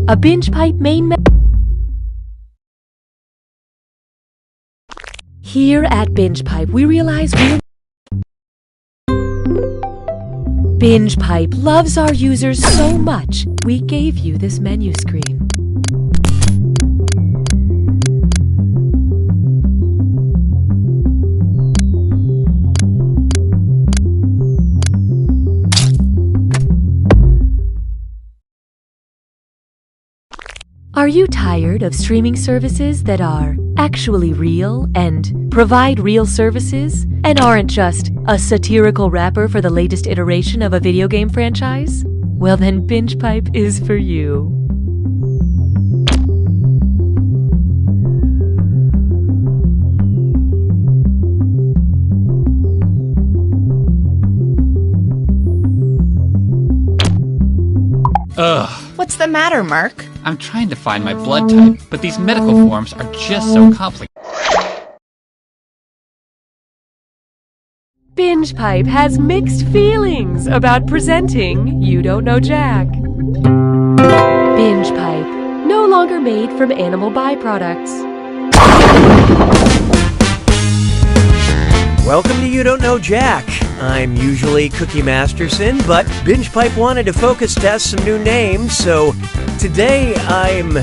A binge pipe Here at Binge Pipe, we realize Binge Pipe loves our users so much, we gave you this menu screen. Are you tired of streaming services that are actually real and provide real services and aren't just a satirical wrapper for the latest iteration of a video game franchise? Well then, Binge Pipe is for you. Ugh. What's the matter, Mark? I'm trying to find my blood type, but these medical forms are just so complicated. Binge Pipe has mixed feelings about presenting You Don't Know Jack. Binge Pipe, no longer made from animal byproducts. Welcome to You Don't Know Jack. I'm usually Cookie Masterson, but Binge Pipe wanted to focus test some new names, so today I'm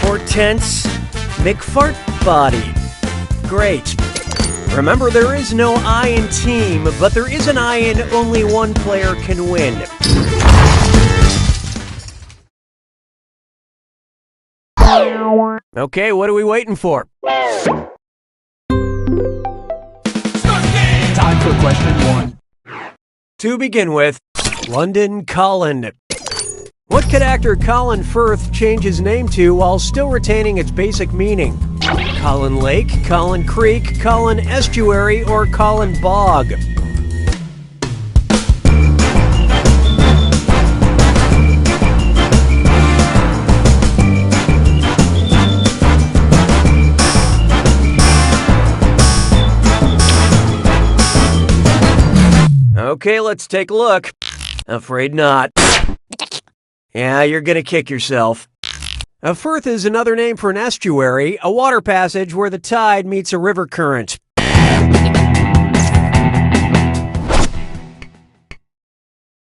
Hortense McFartbody. Great. Remember, there is no I in team, but there is an I in only one player can win. Okay, what are we waiting for? Time for question 1. To begin with, London Colin. What could actor Colin Firth change his name to while still retaining its basic meaning? Colin Lake, Colin Creek, Colin Estuary, or Colin Bog? Okay, let's take a look. Afraid not. Yeah, you're gonna kick yourself. A firth is another name for an estuary, a water passage where the tide meets a river current.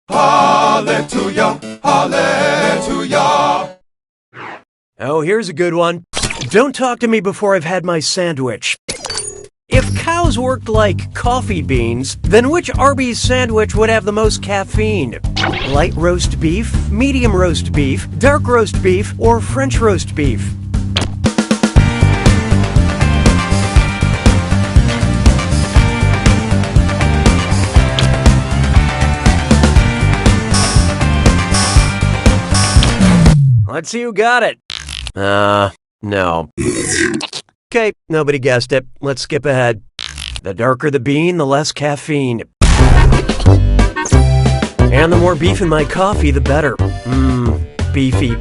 Hallelujah, hallelujah. Oh, here's a good one. Don't talk to me before I've had my sandwich. If cows worked like coffee beans, then which Arby's sandwich would have the most caffeine? Light roast beef, medium roast beef, dark roast beef, or French roast beef? Let's see who got it. No. Okay, nobody guessed it. Let's skip ahead. The darker the bean, the less caffeine. And the more beef in my coffee, the better. Beefy.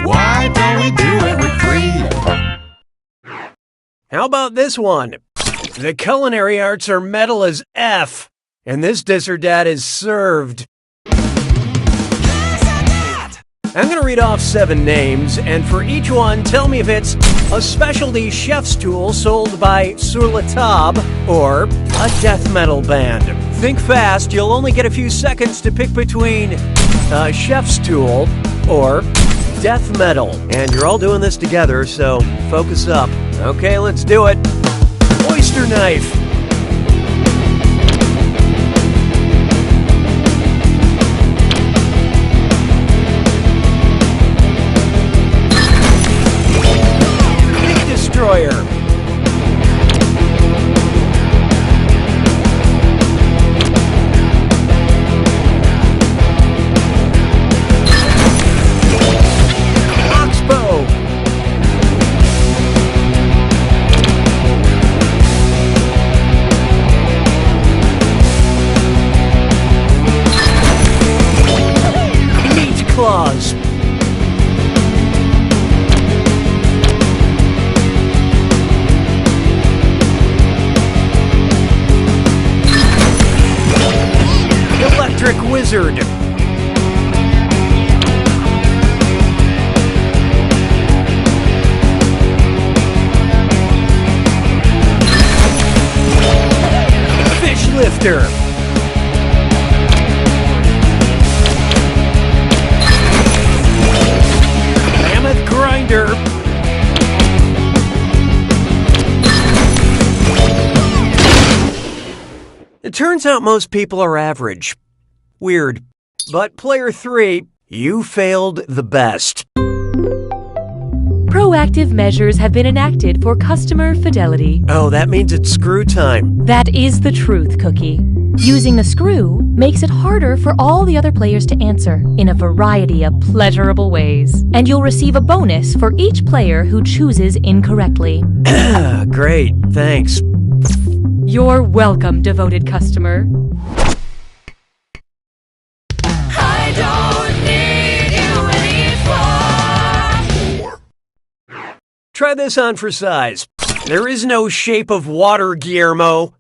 Why don't we do it with free? How about this one? The culinary arts are metal as F, and this dis or dat is served. I'm going to read off 7 names, and for each one, tell me if it's a specialty chef's tool sold by Sur la Table or a death metal band. Think fast, you'll only get a few seconds to pick between a chef's tool or death metal. And you're all doing this together, so focus up. Okay, let's do it. Oyster knife. Destroyer. Oxbow. Meat claws. Electric Wizard. monster. Mammoth grinder. It turns out most people are average. Weird. But player 3, you failed the best. Proactive measures have been enacted for customer fidelity. Oh, that means it's screw time. That is the truth, Cookie. Using the screw makes it harder for all the other players to answer in a variety of pleasurable ways. And you'll receive a bonus for each player who chooses incorrectly. Great, thanks. You're welcome, devoted customer. I don't need you anymore. Try this on for size. There is no shape of water, Guillermo.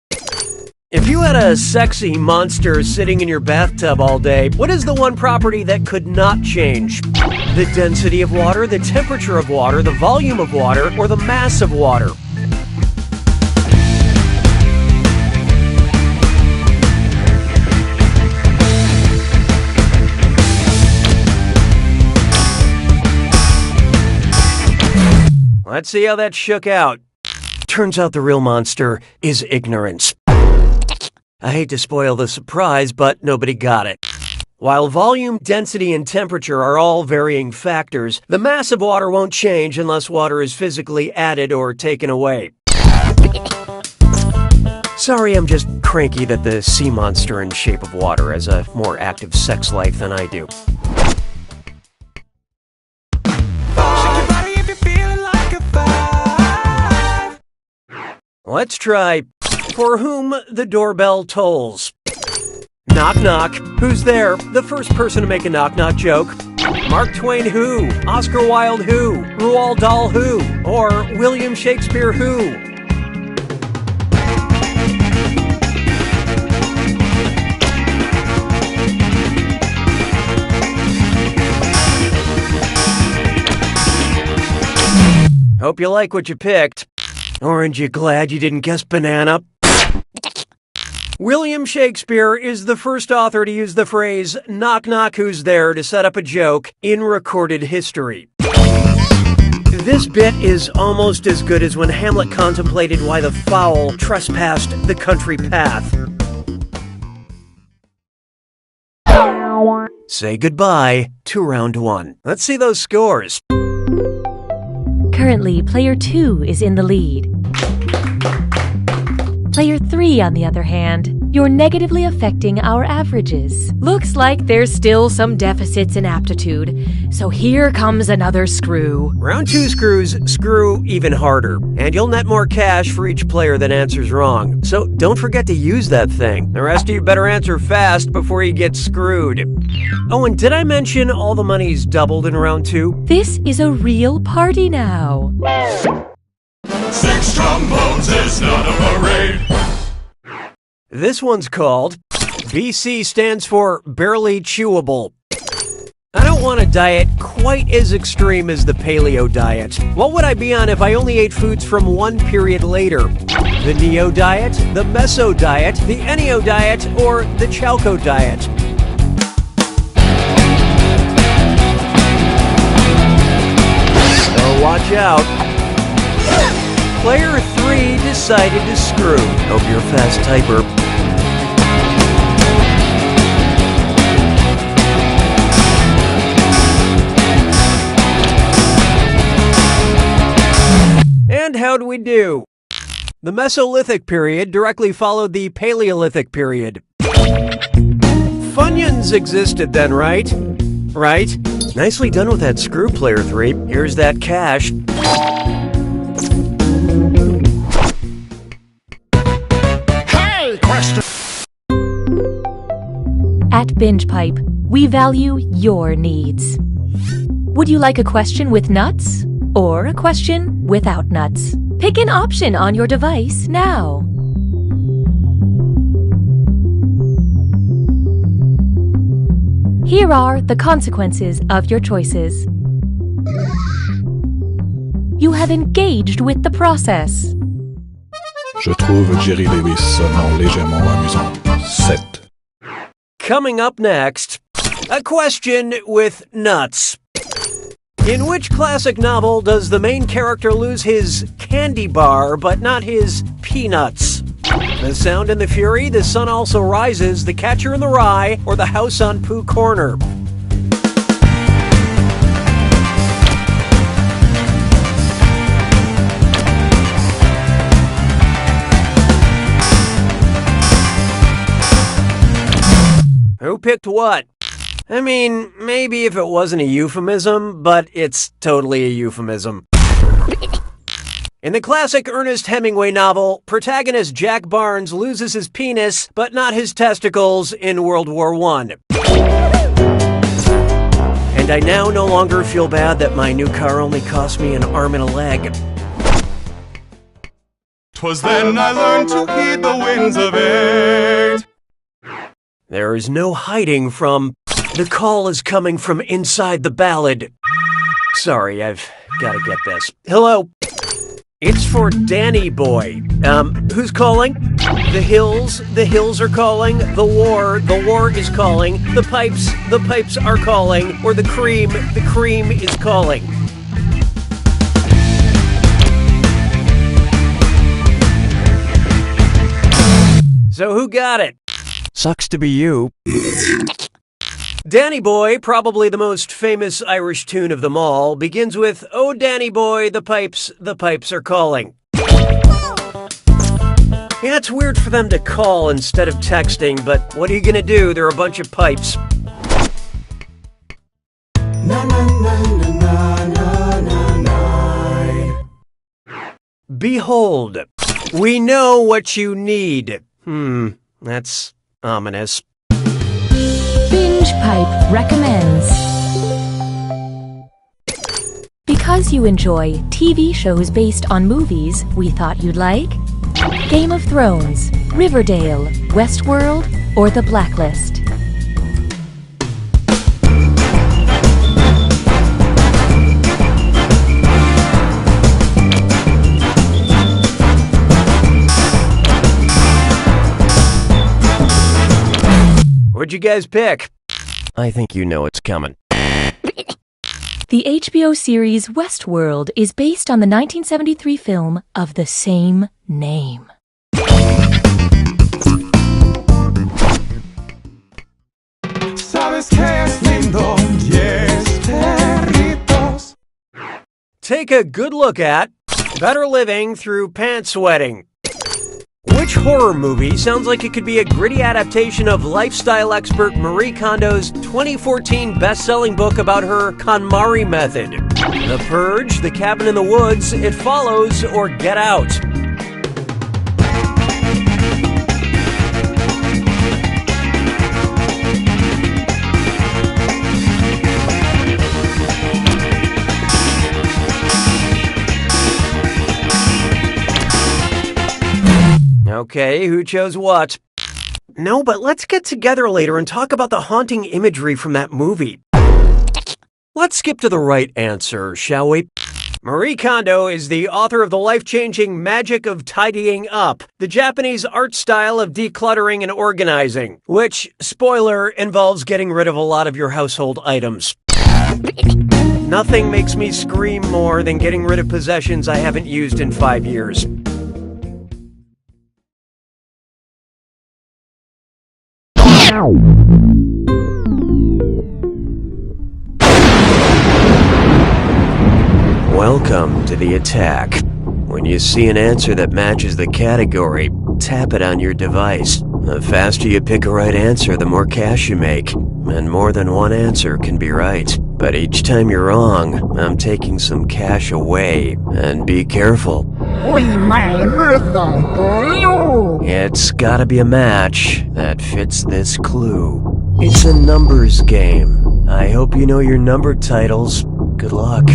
If you had a sexy monster sitting in your bathtub all day, what is the one property that could not change? The density of water, the temperature of water, the volume of water, or the mass of water? Let's see how that shook out. Turns out the real monster is ignorance. I hate to spoil the surprise, but nobody got it. While volume, density, and temperature are all varying factors, the mass of water won't change unless water is physically added or taken away. Sorry, I'm just cranky that the sea monster in shape of water has a more active sex life than I do. Let's try For Whom the Doorbell Tolls. Knock knock. Who's there? The first person to make a knock knock joke. Mark Twain who? Oscar Wilde who? Roald Dahl who? Or William Shakespeare who? Hope you like what you picked. Or aren't you glad you didn't guess banana? William Shakespeare is the first author to use the phrase, knock knock who's there, to set up a joke in recorded history. This bit is almost as good as when Hamlet contemplated why the fowl trespassed the country path. Say goodbye to round 1. Let's see those scores. Currently, player 2 is in the lead. Player 3, on the other hand, you're negatively affecting our averages. Looks like there's still some deficits in aptitude, so here comes another screw. Round 2 screws screw even harder, and you'll net more cash for each player that answers wrong. So don't forget to use that thing. The rest of you better answer fast before you get screwed. Oh, and did I mention all the money's doubled in round 2? This is a real party now. 6 trombones is not a parade. This one's called BC stands for barely chewable. I don't want a diet quite as extreme as the paleo diet. What would I be on if I only ate foods from one period later? The Neo diet, the Meso diet, the Ennio diet, or the Chalco diet? So watch out. Player 3 decided to screw. Hope you're a fast typer. And how'd we do? The Mesolithic period directly followed the Paleolithic period. Funyuns existed then, right? Right? Nicely done with that screw, player 3. Here's that cash. At Binge Pipe, we value your needs. Would you like a question with nuts or a question without nuts? Pick an option on your device now. Here are the consequences of your choices. You have engaged with the process. Je trouve Jerry Lewis seulement légèrement amusant. 7. Coming up next, a question with nuts. In which classic novel does the main character lose his candy bar but not his peanuts? The Sound and the Fury, The Sun Also Rises, The Catcher in the Rye, or The House on Pooh Corner? Who picked what? I mean, maybe if it wasn't a euphemism, but it's totally a euphemism. In the classic Ernest Hemingway novel, protagonist Jack Barnes loses his penis, but not his testicles in World War I. And I now no longer feel bad that my new car only cost me an arm and a leg. 'Twas then I learned to heed the winds of 8. There is no hiding from the call is coming from inside the ballad. Sorry, I've got to get this. Hello. It's for Danny Boy. Who's calling? The hills are calling. The war is calling. The pipes are calling. Or the cream is calling. So who got it? Sucks to be you. Danny Boy, probably the most famous Irish tune of them all, begins with, "Oh, Danny Boy, the pipes are calling." Yeah, it's weird for them to call instead of texting, but what are you gonna do? They're a bunch of pipes. Behold, we know what you need. That's ominous. Binge Pipe recommends. Because you enjoy TV shows based on movies we thought you'd like, Game of Thrones, Riverdale, Westworld, or The Blacklist. What'd you guys pick? I think you know it's coming. The HBO series Westworld is based on the 1973 film of the same name. Sabes que es lindo, yes, perritos. Take a good look at Better Living Through Pants Sweating. Which horror movie sounds like it could be a gritty adaptation of lifestyle expert Marie Kondo's 2014 best-selling book about her KonMari method? The Purge, The Cabin in the Woods, It Follows, or Get Out? Okay, who chose what? No, but let's get together later and talk about the haunting imagery from that movie. Let's skip to the right answer, shall we? Marie Kondo is the author of the life-changing Magic of Tidying Up, the Japanese art style of decluttering and organizing, which, spoiler, involves getting rid of a lot of your household items. Nothing makes me scream more than getting rid of possessions I haven't used in 5 years. Welcome to the attack. When you see an answer that matches the category, tap it on your device. The faster you pick a right answer, the more cash you make. And more than one answer can be right. But each time you're wrong, I'm taking some cash away. And be careful. It's gotta be a match that fits this clue. It's a numbers game. I hope you know your number titles. Good luck.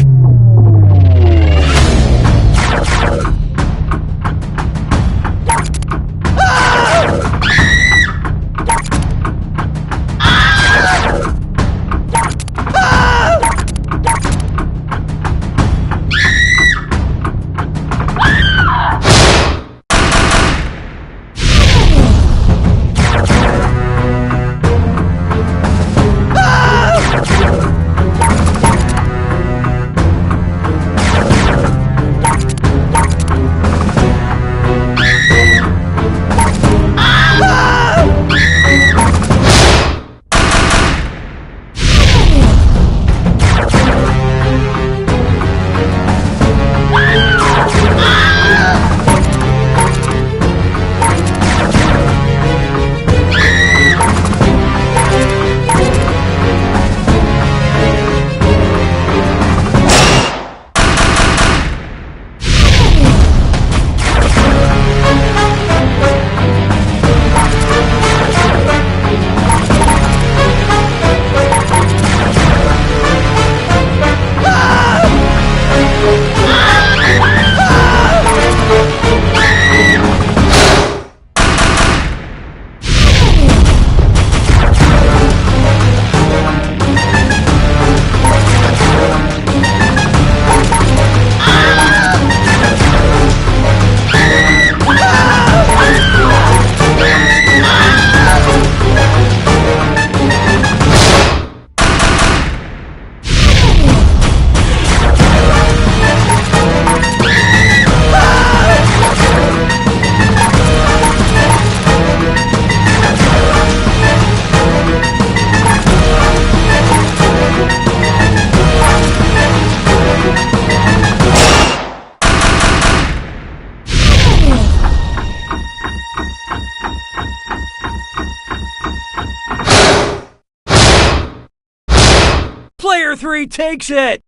Player 3 takes it!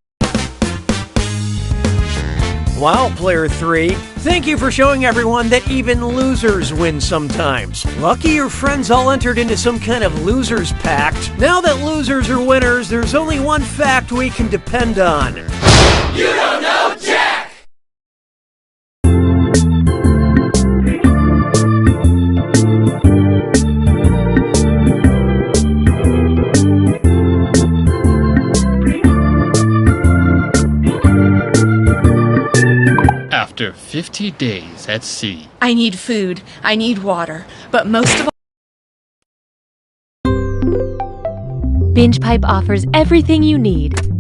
Wow, Player 3, thank you for showing everyone that even losers win sometimes. Lucky your friends all entered into some kind of losers pact. Now that losers are winners, there's only one fact we can depend on. You don't know Jack! After 50 days at sea. I need food, I need water, but most of all, BingePipe offers everything you need.